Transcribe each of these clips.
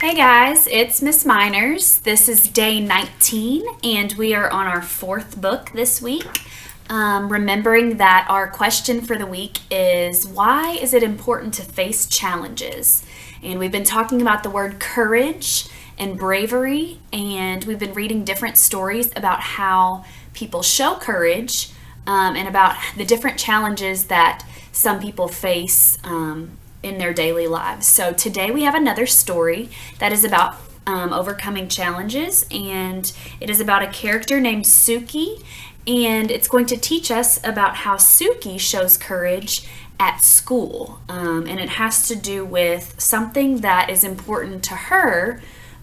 Hey guys, it's Miss Miners. This is day 19 and we are on our fourth book this week. Remembering that our question for the week is, why is it important to face challenges? And we've been talking about the word courage and bravery, and we've been reading different stories about how people show courage and about the different challenges that some people face in their daily lives. So today we have another story that is about overcoming challenges, and it is about a character named Suki, and it's going to teach us about how Suki shows courage at school, and it has to do with something that is important to her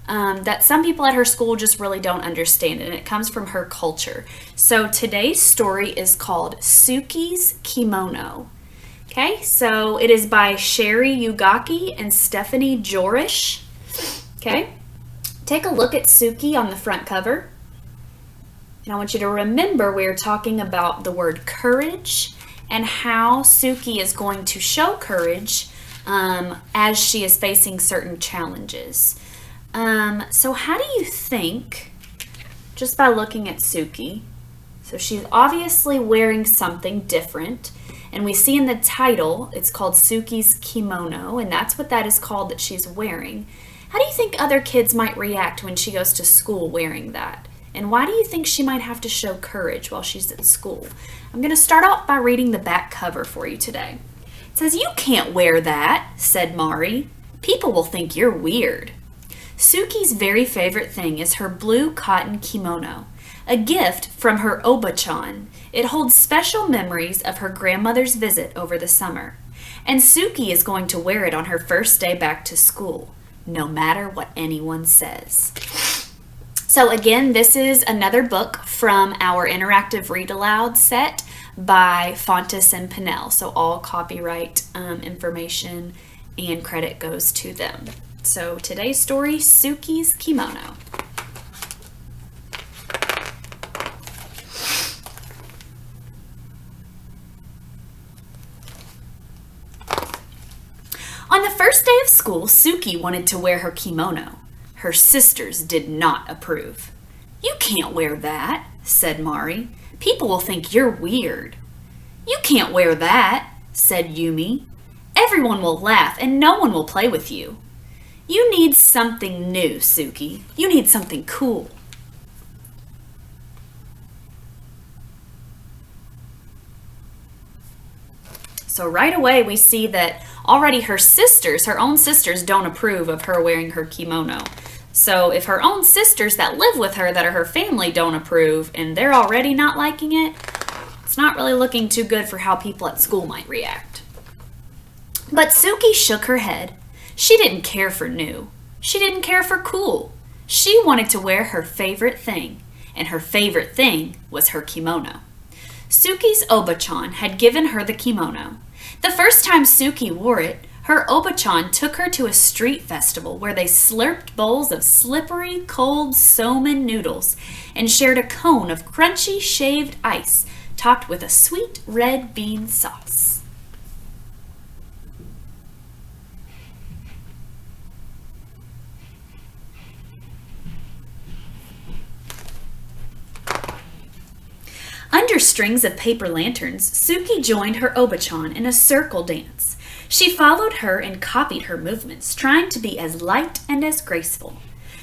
that some people at her school just really don't understand, and it comes from her culture. So today's story is called Suki's Kimono. Okay, so it is by Sherry Ugaki and Stephanie Jorish. Okay, take a look at Suki on the front cover. And I want you to remember we're talking about the word courage and how Suki is going to show courage as she is facing certain challenges. So how do you think, just by looking at Suki, so she's obviously wearing something different. And we see in the title, it's called Suki's Kimono, and that's what that is called that she's wearing. How do you think other kids might react when she goes to school wearing that? And why do you think she might have to show courage while she's at school? I'm going to start off by reading the back cover for you today. It says, "You can't wear that," said Mari. "People will think you're weird." Suki's very favorite thing is her blue cotton kimono, a gift from her Oba-chan. It holds special memories of her grandmother's visit over the summer. And Suki is going to wear it on her first day back to school, no matter what anyone says. So again, this is another book from our Interactive Read Aloud set by Fountas Pinnell. So all copyright information and credit goes to them. So today's story, Suki's Kimono. On the first day of school, Suki wanted to wear her kimono. Her sisters did not approve. "You can't wear that," said Mari. "People will think you're weird." "You can't wear that," said Yumi. "Everyone will laugh and no one will play with you." "You need something new, Suki. You need something cool." So right away we see that already her own sisters don't approve of her wearing her kimono. So if her own sisters that live with her, that are her family, don't approve and they're already not liking it, it's not really looking too good for how people at school might react. But Suki shook her head. She didn't care for new. She didn't care for cool. She wanted to wear her favorite thing, and her favorite thing was her kimono. Suki's Oba-chan had given her the kimono. The first time Suki wore it, her Oba-chan took her to a street festival where they slurped bowls of slippery, cold somen noodles and shared a cone of crunchy shaved ice topped with a sweet red bean sauce. Under strings of paper lanterns, Suki joined her Oba-chan in a circle dance. She followed her and copied her movements, trying to be as light and as graceful.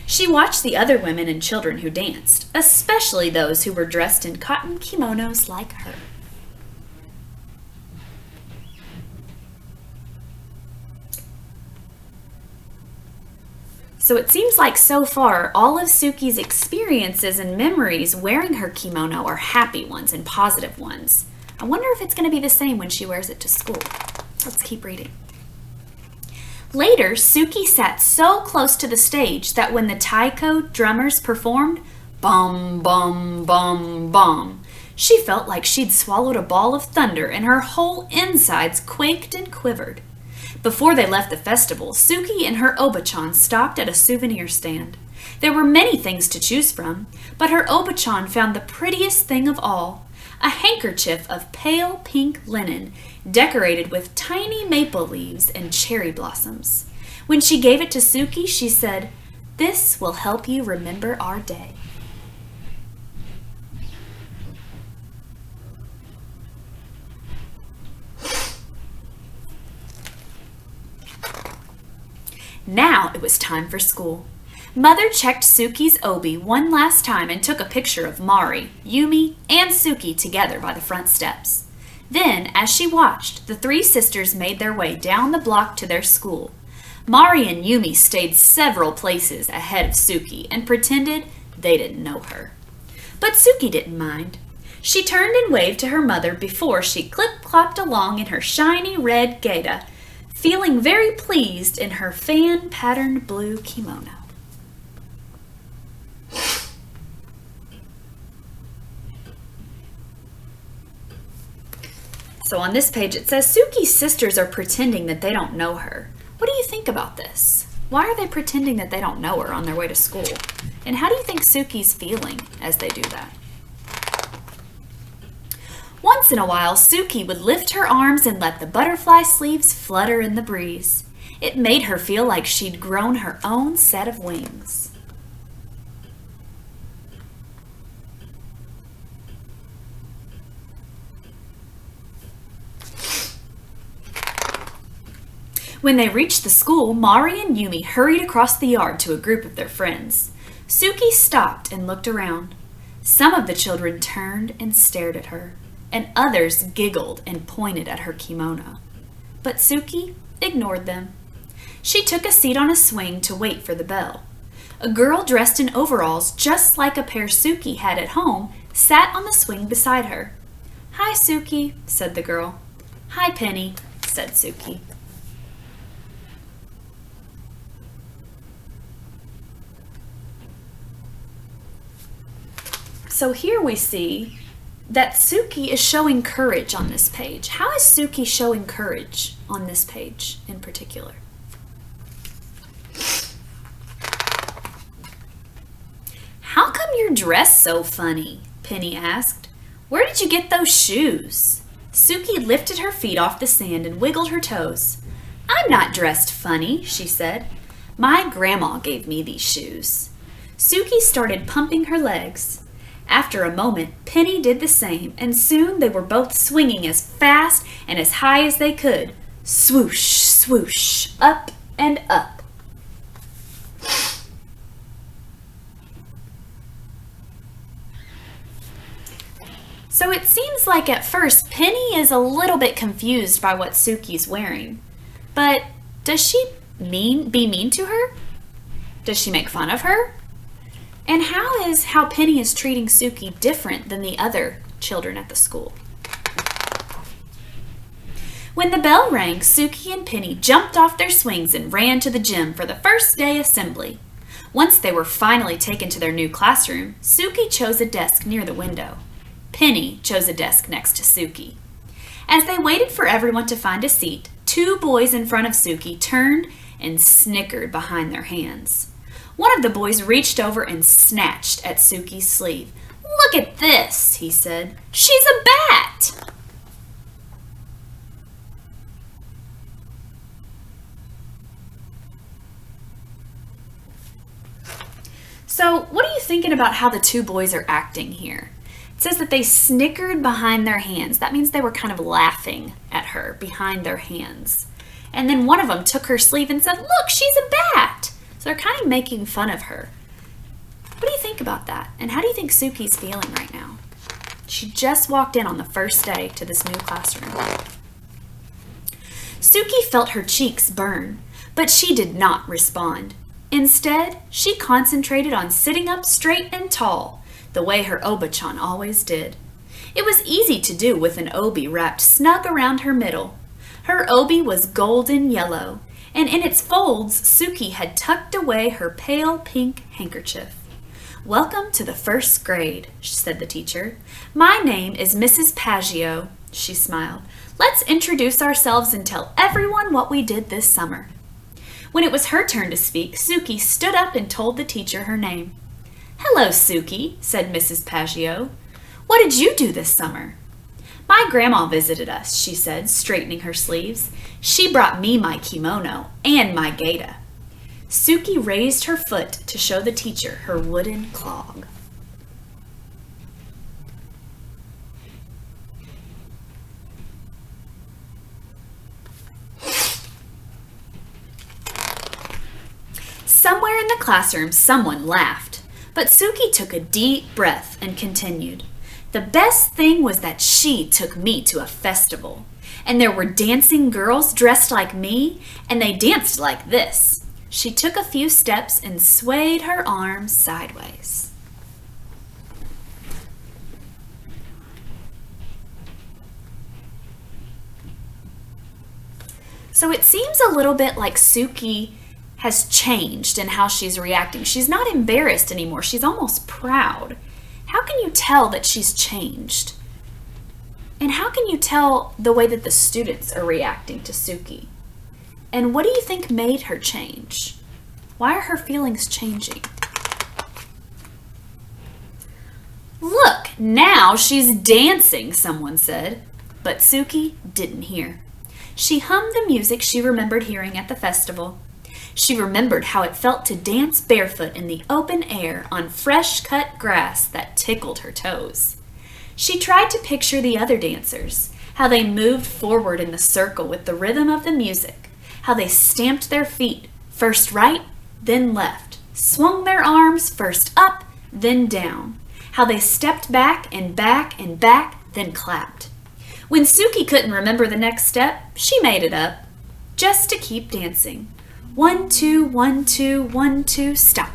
She watched the other women and children who danced, especially those who were dressed in cotton kimonos like her. So it seems like so far, all of Suki's experiences and memories wearing her kimono are happy ones and positive ones. I wonder if it's going to be the same when she wears it to school. Let's keep reading. Later, Suki sat so close to the stage that when the taiko drummers performed, bum, bum, bum, bum, she felt like she'd swallowed a ball of thunder and her whole insides quaked and quivered. Before they left the festival, Suki and her Oba-chan stopped at a souvenir stand. There were many things to choose from, but her Oba-chan found the prettiest thing of all, a handkerchief of pale pink linen decorated with tiny maple leaves and cherry blossoms. When she gave it to Suki, she said, "This will help you remember our day." Now it was time for school. Mother checked Suki's obi one last time and took a picture of Mari, Yumi, and Suki together by the front steps. Then, as she watched, the three sisters made their way down the block to their school. Mari and Yumi stayed several places ahead of Suki and pretended they didn't know her. But Suki didn't mind. She turned and waved to her mother before she clip-clopped along in her shiny red gaita, feeling very pleased in her fan-patterned blue kimono. So on this page it says Suki's sisters are pretending that they don't know her. What do you think about this? Why are they pretending that they don't know her on their way to school? And how do you think Suki's feeling as they do that? Once in a while, Suki would lift her arms and let the butterfly sleeves flutter in the breeze. It made her feel like she'd grown her own set of wings. When they reached the school, Mari and Yumi hurried across the yard to a group of their friends. Suki stopped and looked around. Some of the children turned and stared at her, and others giggled and pointed at her kimono. But Suki ignored them. She took a seat on a swing to wait for the bell. A girl dressed in overalls, just like a pair Suki had at home, sat on the swing beside her. "Hi, Suki," said the girl. "Hi, Penny," said Suki. So here we see that Suki is showing courage on this page. How is Suki showing courage on this page in particular? "How come you're dressed so funny?" Penny asked. "Where did you get those shoes?" Suki lifted her feet off the sand and wiggled her toes. "I'm not dressed funny," she said. "My grandma gave me these shoes." Suki started pumping her legs. After a moment, Penny did the same, and soon they were both swinging as fast and as high as they could. Swoosh, swoosh, up and up. So it seems like at first Penny is a little bit confused by what Suki's wearing. But does she be mean to her? Does she make fun of her? And how Penny is treating Suki different than the other children at the school? When the bell rang, Suki and Penny jumped off their swings and ran to the gym for the first day assembly. Once they were finally taken to their new classroom, Suki chose a desk near the window. Penny chose a desk next to Suki. As they waited for everyone to find a seat, two boys in front of Suki turned and snickered behind their hands. One of the boys reached over and snatched at Suki's sleeve. "Look at this," he said. "She's a bat!" So, what are you thinking about how the two boys are acting here? It says that they snickered behind their hands. That means they were kind of laughing at her behind their hands. And then one of them took her sleeve and said, "Look, she's a bat!" So they're kind of making fun of her. What do you think about that? And how do you think Suki's feeling right now? She just walked in on the first day to this new classroom. Suki felt her cheeks burn, but she did not respond. Instead, she concentrated on sitting up straight and tall, the way her Oba-chan always did. It was easy to do with an obi wrapped snug around her middle. Her obi was golden yellow, and in its folds, Suki had tucked away her pale pink handkerchief. "Welcome to the first grade," said the teacher. "My name is Mrs. Paggio," she smiled. "Let's introduce ourselves and tell everyone what we did this summer." When it was her turn to speak, Suki stood up and told the teacher her name. "Hello, Suki," said Mrs. Paggio. "What did you do this summer?" "My grandma visited us," she said, straightening her sleeves. "She brought me my kimono and my gaita." Suki raised her foot to show the teacher her wooden clog. Somewhere in the classroom, someone laughed, but Suki took a deep breath and continued. The best thing was that she took me to a festival, and there were dancing girls dressed like me, and they danced like this. She took a few steps and swayed her arms sideways. So it seems a little bit like Suki has changed in how she's reacting. She's not embarrassed anymore. She's almost proud. How can you tell that she's changed? And how can you tell the way that the students are reacting to Suki? And what do you think made her change? Why are her feelings changing? Look, now she's dancing, someone said. But Suki didn't hear. She hummed the music she remembered hearing at the festival. She remembered how it felt to dance barefoot in the open air on fresh-cut grass that tickled her toes. She tried to picture the other dancers, how they moved forward in the circle with the rhythm of the music, how they stamped their feet, first right, then left, swung their arms first up, then down, how they stepped back and back and back, then clapped. When Suki couldn't remember the next step, she made it up, just to keep dancing. 1, 2, 1, 2, 1, 2, stop.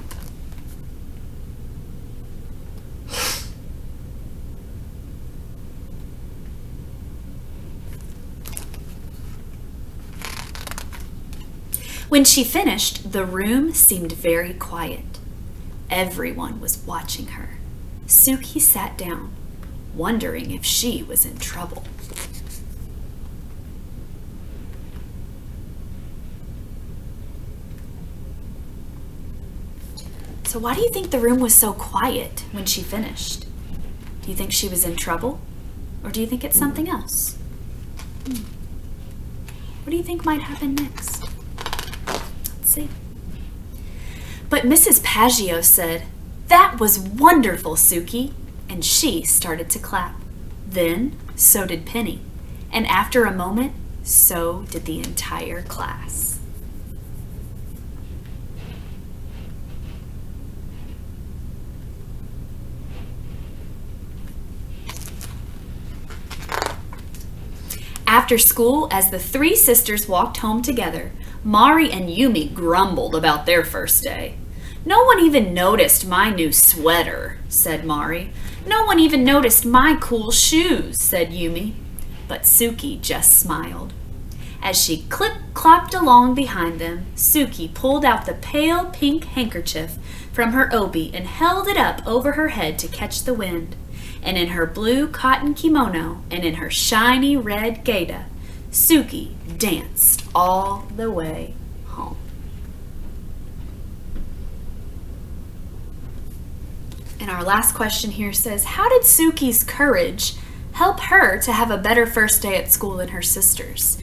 When she finished, the room seemed very quiet. Everyone was watching her. Suki sat down, wondering if she was in trouble. So why do you think the room was so quiet when she finished? Do you think she was in trouble? Or do you think it's something else? What do you think might happen next? Let's see. But Mrs. Paggio said, "That was wonderful, Suki." And she started to clap. Then, so did Penny. And after a moment, so did the entire class. After school, as the three sisters walked home together, Mari and Yumi grumbled about their first day. "No one even noticed my new sweater," said Mari. "No one even noticed my cool shoes," said Yumi. But Suki just smiled. As she clip-clopped along behind them, Suki pulled out the pale pink handkerchief from her obi and held it up over her head to catch the wind. And in her blue cotton kimono and in her shiny red gaita, Suki danced all the way home. And our last question here says, how did Suki's courage help her to have a better first day at school than her sisters?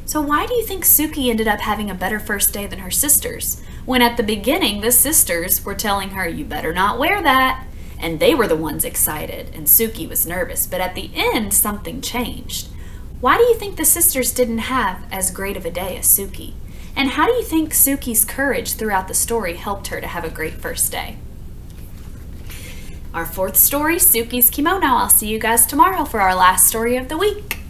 So why do you think Suki ended up having a better first day than her sisters, when at the beginning the sisters were telling her, "You better not wear that," and they were the ones excited, and Suki was nervous, but at the end something changed? Why do you think the sisters didn't have as great of a day as Suki? And how do you think Suki's courage throughout the story helped her to have a great first day? Our fourth story, Suki's Kimono. I'll see you guys tomorrow for our last story of the week.